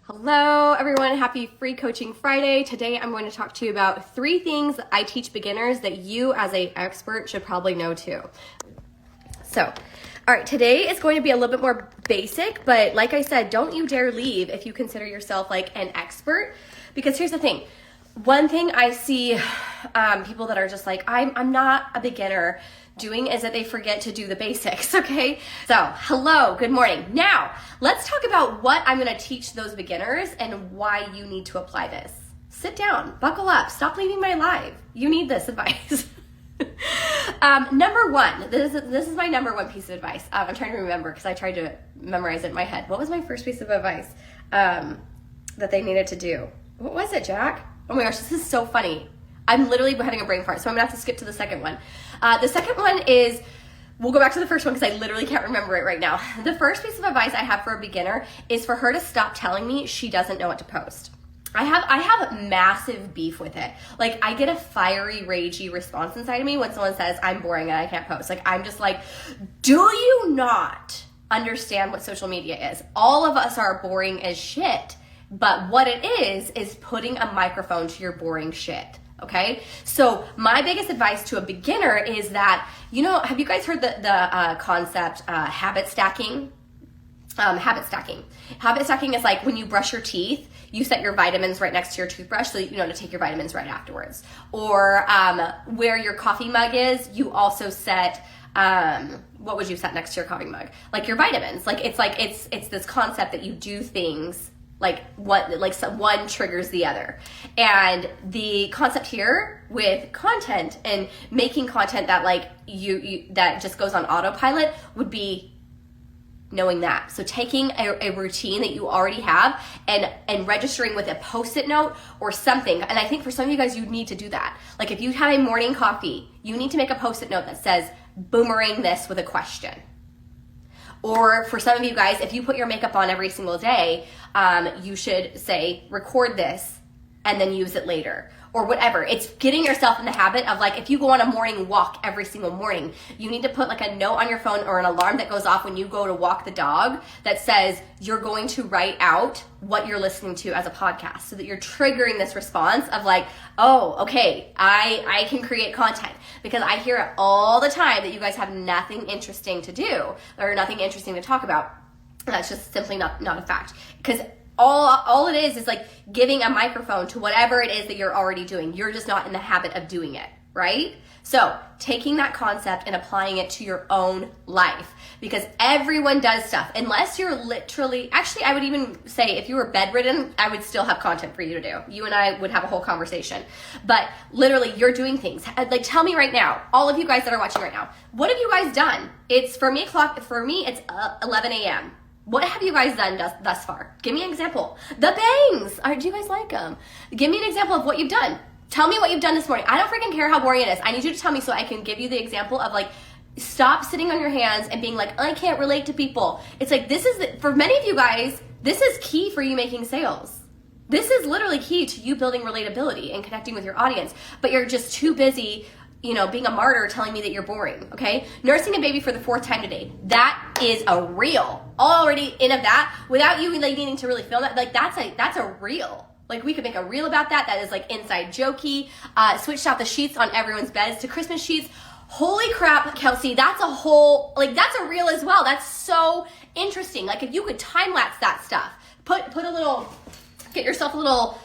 Hello everyone, happy Free Coaching Friday. Today I'm going to talk to you about 3 things that I teach beginners that you as an expert should probably know too. So, all right, today is going to be a little bit more basic, but like I said, don't you dare leave if you consider yourself like an expert, because here's the thing. One thing I see people that are just like, I'm not a beginner doing is that they forget to do the basics, okay? So, hello, good morning. Now, let's talk about what I'm gonna teach those beginners and why you need to apply this. Sit down, buckle up, stop leaving my live. You need this advice. Number one, this is my number one piece of advice. I'm trying to remember because I tried to memorize it in my head. What was my first piece of advice that they needed to do? What was it, Jack? Oh my gosh, this is so funny. I'm literally having a brain fart, so I'm gonna have to skip to the second one. The second one is, we'll go back to the first one because I literally can't remember it right now. The first piece of advice I have for a beginner is for her to stop telling me she doesn't know what to post. I have massive beef with it. Like, I get a fiery, ragey response inside of me when someone says I'm boring and I can't post. Like, I'm just like, do you not understand what social media is? All of us are boring as shit. But what it is putting a microphone to your boring shit, okay? So my biggest advice to a beginner is that, have you guys heard the concept habit stacking? Habit stacking is like when you brush your teeth, you set your vitamins right next to your toothbrush so that you know to take your vitamins right afterwards. Or where your coffee mug is, you also set, what would you set next to your coffee mug? Like your vitamins. It's this concept that you do things one triggers the other. And the concept here with content and making content that that just goes on autopilot would be knowing that. So taking a routine that you already have and registering with a Post-it note or something. And I think for some of you guys, you need to do that. Like if you have a morning coffee, you need to make a Post-it note that says, boomerang this with a question. Or for some of you guys, if you put your makeup on every single day, you should say, record this and then use it later or whatever. It's getting yourself in the habit of if you go on a morning walk every single morning, you need to put a note on your phone or an alarm that goes off when you go to walk the dog that says you're going to write out what you're listening to as a podcast so that you're triggering this response of oh, okay, I can create content, because I hear it all the time that you guys have nothing interesting to do or nothing interesting to talk about. That's just simply not a fact, because all it is giving a microphone to whatever it is that you're already doing. You're just not in the habit of doing it, right? So taking that concept and applying it to your own life, because everyone does stuff. Unless you're literally, actually, I would even say if you were bedridden, I would still have content for you to do. You and I would have a whole conversation. But literally, you're doing things. Tell me right now, all of you guys that are watching right now, what have you guys done? It's for me, it's 11 a.m. What have you guys done thus far? Give me an example. The bangs. Do you guys like them? Give me an example of what you've done. Tell me what you've done this morning. I don't freaking care how boring it is. I need you to tell me so I can give you the example of stop sitting on your hands and being I can't relate to people. It's for many of you guys, this is key for you making sales. This is literally key to you building relatability and connecting with your audience, but you're just too busy being a martyr telling me that you're boring, okay? Nursing a baby for the 4th time today. That is a reel. Already in of that, without you needing to really film that, that's a reel. We could make a reel about that. That is inside jokey. Switched out the sheets on everyone's beds to Christmas sheets. Holy crap, Kelsey, that's a whole, that's a reel as well. That's so interesting. If you could time lapse that stuff, get yourself a little,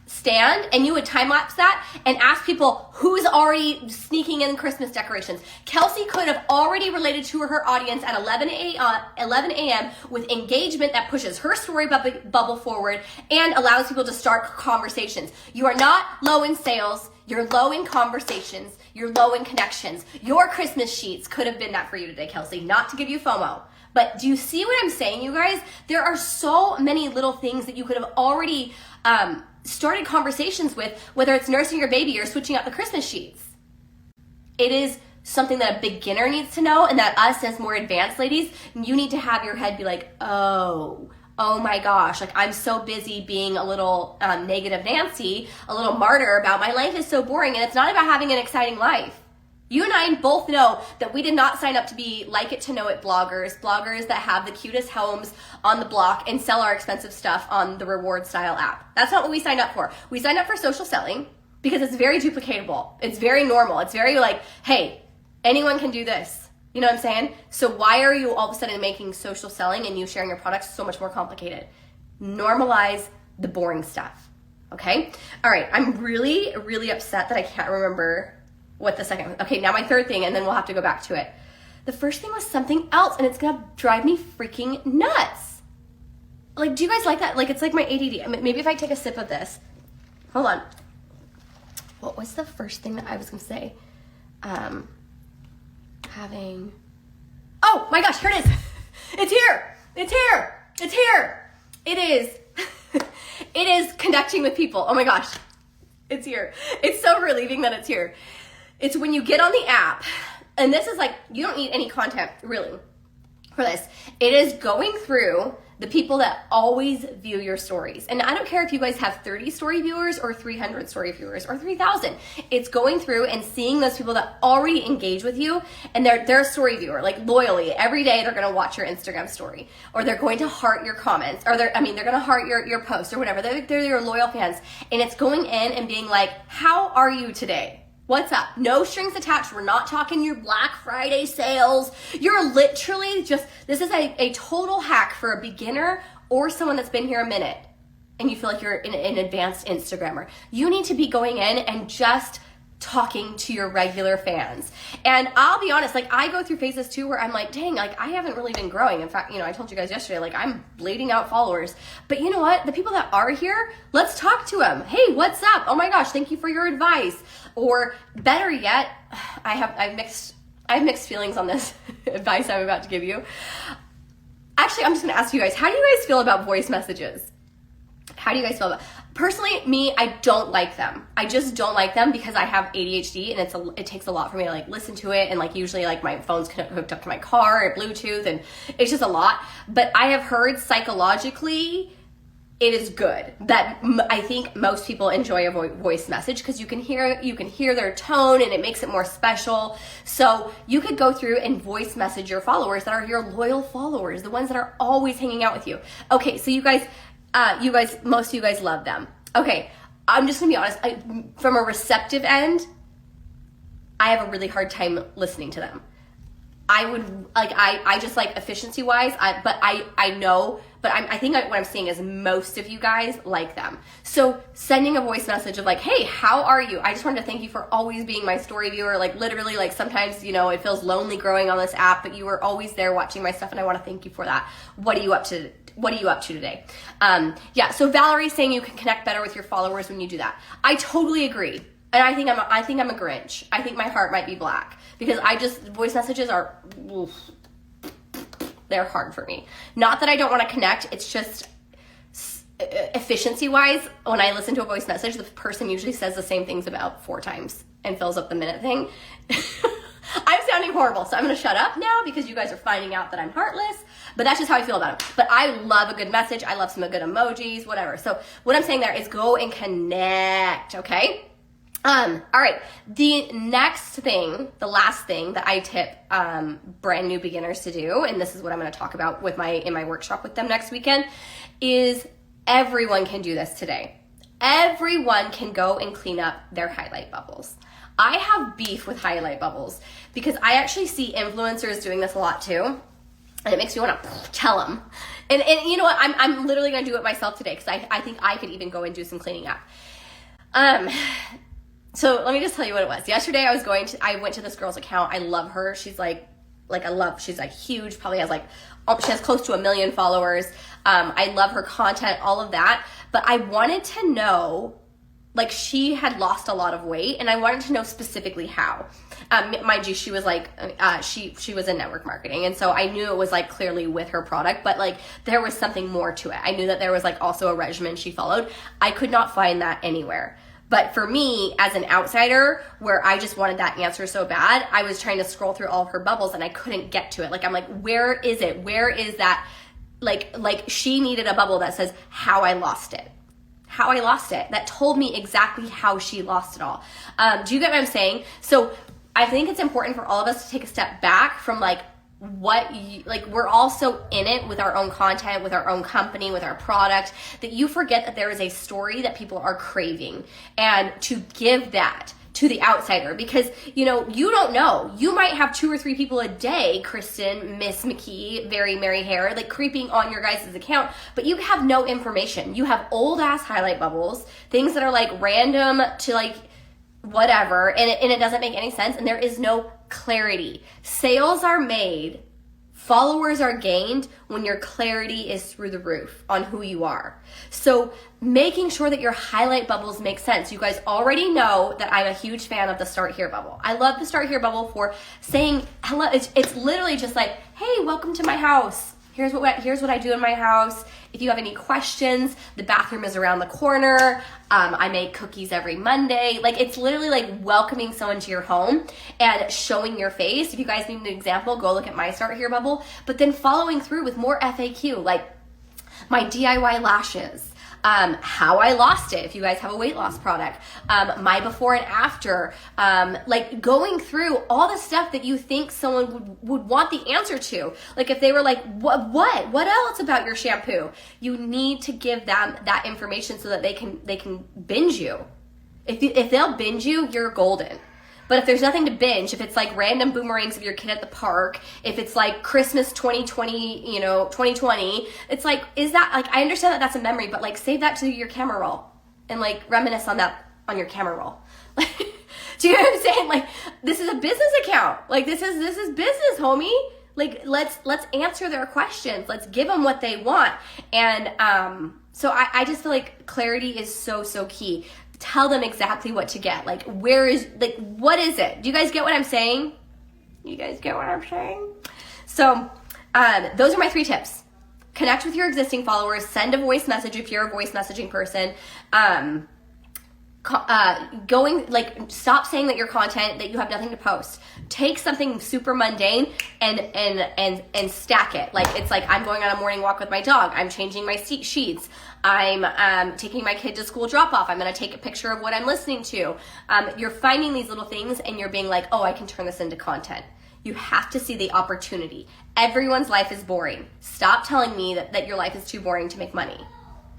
stand, and you would time lapse that and ask people who's already sneaking in Christmas decorations. Kelsey could have already related to her audience at 11 a.m. with engagement that pushes her story bubble forward and allows people to start conversations. You are not low in sales. You're low in conversations. You're low in connections. Your Christmas sheets could have been that for you today, Kelsey, not to give you FOMO. But do you see what I'm saying, you guys? There are so many little things that you could have already started conversations with, whether it's nursing your baby or switching out the Christmas sheets. It is something that a beginner needs to know, and that us as more advanced ladies, you need to have your head be oh my gosh, I'm so busy being a little negative Nancy, a little martyr about my life is so boring, and it's not about having an exciting life. You and I both know that we did not sign up to be Like It to Know It bloggers that have the cutest homes on the block and sell our expensive stuff on the reward style app. That's not what we signed up for. We signed up for social selling because it's very duplicatable. It's very normal. It's very like, hey, anyone can do this. You know what I'm saying? So why are you all of a sudden making social selling and you sharing your products so much more complicated? Normalize the boring stuff. Okay? All right. I'm really, really upset that I can't remember what the second one. Okay, now my third thing, and then we'll have to go back to it. The first thing was something else, and it's gonna drive me freaking nuts. Like, do you guys like that? Like, it's like my ADD. Maybe if I take a sip of this. Hold on. What was the first thing that I was gonna say? Oh my gosh, here it is. It's here. It's here. It's here. It is. It is connecting with people. Oh my gosh. It's here. It's so relieving that it's here. It's when you get on the app, and this is like, you don't need any content really for this. It is going through the people that always view your stories. And I don't care if you guys have 30 story viewers or 300 story viewers or 3,000. It's going through and seeing those people that already engage with you, and they're a story viewer, like loyally. Every day they're gonna watch your Instagram story, or they're going to heart your comments, or they're gonna heart your post or whatever. They're your loyal fans. And it's going in and being like, how are you today? What's up? No strings attached. We're not talking your Black Friday sales. You're literally just, this is a total hack for a beginner or someone that's been here a minute and you feel like you're an advanced Instagrammer. You need to be going in and just talking to your regular fans. And I'll be honest, like I go through phases too where I'm like, dang, like I haven't really been growing. In fact, I told you guys yesterday, like I'm bleeding out followers. But you know what? The people that are here, let's talk to them. Hey, what's up? Oh my gosh, thank you for your advice. Or better yet, I have mixed feelings on this advice I'm about to give you. Actually, I'm just gonna ask you guys, how do you guys feel about voice messages? How do you guys feel about? Personally, me, I don't like them. I just don't like them because I have ADHD and it takes a lot for me to like listen to it, and like usually like my phone's hooked up to my car or Bluetooth, and it's just a lot. But I have heard psychologically it is good that I think most people enjoy a voice message because you can hear their tone and it makes it more special. So you could go through and voice message your followers that are your loyal followers, the ones that are always hanging out with you. Okay, so you guys, most of you guys love them. Okay, I'm just gonna be honest. From a receptive end, I have a really hard time listening to them. I would like, I just like efficiency wise, I think what I'm seeing is most of you guys like them. So sending a voice message of like, hey, how are you? I just wanted to thank you for always being my story viewer. Like literally, like sometimes, it feels lonely growing on this app, but you were always there watching my stuff and I want to thank you for that. What are you up to? What are you up to today? So Valerie's saying you can connect better with your followers when you do that. I totally agree. And I think I'm a Grinch. I think my heart might be black because voice messages are, oof, they're hard for me. Not that I don't want to connect. It's just efficiency wise, when I listen to a voice message, the person usually says the same things about 4 times and fills up the minute thing. I'm sounding horrible, so I'm going to shut up now because you guys are finding out that I'm heartless, but that's just how I feel about it. But I love a good message. I love some good emojis, whatever. So what I'm saying there is go and connect, okay? All right, the next thing, the last thing that I tip brand new beginners to do, and this is what I'm going to talk about in my workshop with them next weekend, is everyone can do this today. Everyone can go and clean up their highlight bubbles. I have beef with highlight bubbles because I actually see influencers doing this a lot too, and it makes me want to tell them. And you know what? I'm literally going to do it myself today because I think I could even go and do some cleaning up. So let me just tell you what it was. Yesterday I went to this girl's account. I love her. She's she's like huge, probably has she has close to 1 million followers. I love her content, all of that. But I wanted to know, like she had lost a lot of weight and I wanted to know specifically how. Mind you, she was she was in network marketing. And so I knew it was like clearly with her product, but like there was something more to it. I knew that there was like also a regimen she followed. I could not find that anywhere. But for me, as an outsider, where I just wanted that answer so bad, I was trying to scroll through all of her bubbles and I couldn't get to it. Like, I'm like, where is it? Where is that? Like she needed a bubble that says how I lost it. How I lost it. That told me exactly how she lost it all. Do you get what I'm saying? So I think it's important for all of us to take a step back from like we're all so in it with our own content, with our own company, with our product, that you forget that there is a story that people are craving, and to give that to the outsider, because you don't know, you might have 2 or 3 people a day, Kristen, Miss McKee, Very Merry Hair, like creeping on your guys' account, but you have no information. You have old ass highlight bubbles, things that are like random to like whatever, and it doesn't make any sense, and there is no clarity. Sales are made, followers are gained when your clarity is through the roof on who you are. So making sure that your highlight bubbles make sense. You guys already know that I'm a huge fan of the Start Here bubble. I love the Start Here bubble for saying hello. It's literally just like, hey, welcome to my house. Here's what I do in my house. If you have any questions, the bathroom is around the corner. I make cookies every Monday. Like, it's literally like welcoming someone to your home and showing your face. If you guys need an example, go look at my Start Here bubble. But then following through with more FAQ, like my DIY lashes, how I lost it, if you guys have a weight loss product, my before and after, like going through all the stuff that you think someone would want the answer to. Like if they were like, what else about your shampoo? You need to give them that information so that they can binge you. If they'll binge you, you're golden. But if there's nothing to binge, if it's like random boomerangs of your kid at the park, if it's like Christmas 2020, 2020, it's like, is that, like, I understand that that's a memory, but like save that to your camera roll and like reminisce on that on your camera roll. Do you know what I'm saying? Like, this is a business account. Like, this is business, homie. Like, let's answer their questions. Let's give them what they want. And so I just feel like clarity is so key. Tell them exactly what to get. Like, what is it? Do you guys get what I'm saying? You guys get what I'm saying? So, those are my 3 tips. Connect with your existing followers. Send a voice message if you're a voice messaging person. Stop saying that your content, that you have nothing to post. Take something super mundane and stack it. Like, it's like, I'm going on a morning walk with my dog. I'm changing my sheets. I'm taking my kid to school drop off. I'm going to take a picture of what I'm listening to. You're finding these little things and you're being like, oh, I can turn this into content. You have to see the opportunity. Everyone's life is boring. Stop telling me that your life is too boring to make money.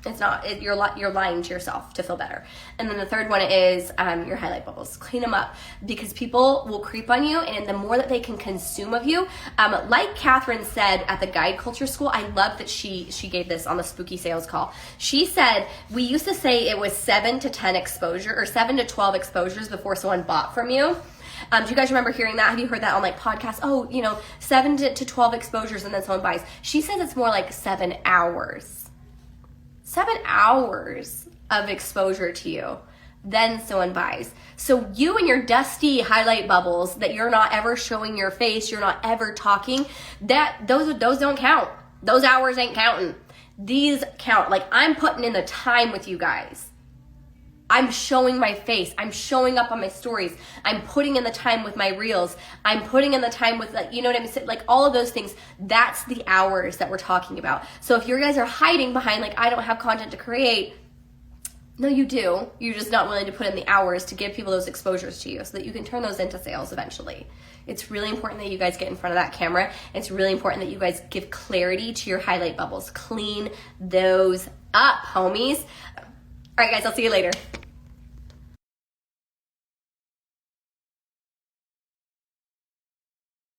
It's not. You're lying to yourself to feel better. And then the third one is your highlight bubbles. Clean them up, because people will creep on you, and the more that they can consume of you, like Catherine said at the Guide Culture School, I love that she gave this on the Spooky Sales Call. She said, we used to say it was 7 to 10 exposure, or 7 to 12 exposures before someone bought from you. Do you guys remember hearing that? Have you heard that on like podcasts? Oh, 7 to 12 exposures and then someone buys. She says it's more like 7 hours. 7 hours of exposure to you, then someone buys. So you and your dusty highlight bubbles that you're not ever showing your face, you're not ever talking, those don't count. Those hours ain't counting. These count. Like, I'm putting in the time with you guys. I'm showing my face. I'm showing up on my stories. I'm putting in the time with my reels. I'm putting in the time with, like, you know what I mean? Like, all of those things, that's the hours that we're talking about. So if you guys are hiding behind, like, I don't have content to create, no, you do. You're just not willing to put in the hours to give people those exposures to you so that you can turn those into sales eventually. It's really important that you guys get in front of that camera. It's really important that you guys give clarity to your highlight bubbles. Clean those up, homies. All right, guys, I'll see you later.